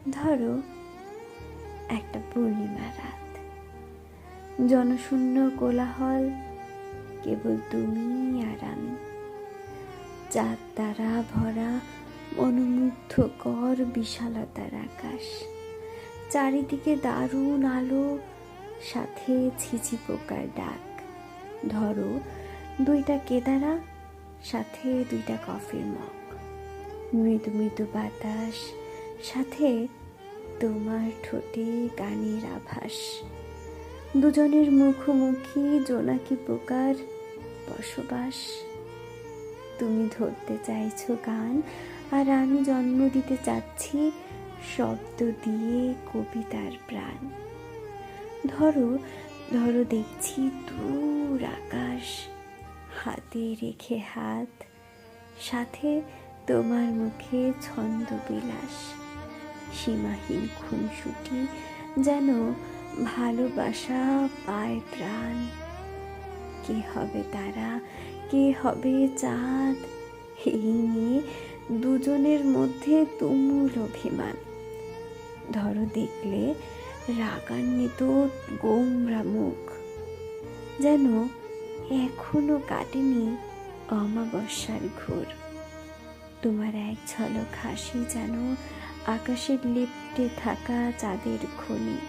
ধরো একটা পূর্ণিমা রাত, জনশূন্য কোলাহল, কেবল তুমি আর আমি। চাঁদ তারা ভরা মনোমুগ্ধকর বিশালতার আকাশ, চারিদিকে দারুণ আলো, সাথে ঝিঝি পোকার ডাক। ধরো দুইটা কেদারা, সাথে দুইটা কফির মগ, মৃদু মৃদু বাতাস, সাথে তোমার ঠোঁটে গানের আভাস। দুজনের মুখোমুখি জোনাকি পোকার বসবাস। তুমি ধরতে চাইছো গান, আর আমি জন্ম দিতে চাচ্ছি শব্দ দিয়ে কবিতার প্রাণ। ধরো ধরো দেখছি দূর আকাশ, হাতে রেখে হাত, সাথে তোমার মুখে ছন্দ বিলাস। সীমাহীন খুনসুটি, যেন ভালোবাসা পায় প্রাণ। কে হবে তারা, কে হবে চাঁদ, এই নিয়ে দুজনের মধ্যে তুমুল অভিমান। ধরো দেখলে রাগান্বিত গোমরা মুখ, যেন এখনো কাটেনি অমাবস্যার ঘোর। তোমার এক ঝলক হাসি যেন আকাশের লেপ্টে থাকা চাঁদের খনি।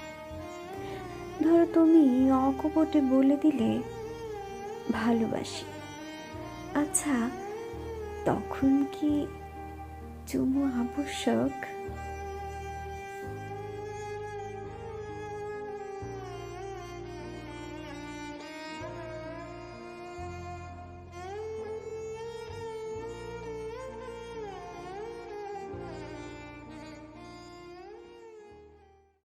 ধরো তুমি অকপটে বলে দিলে ভালোবাসি। আচ্ছা, তখন কি চুমু আবশ্যক?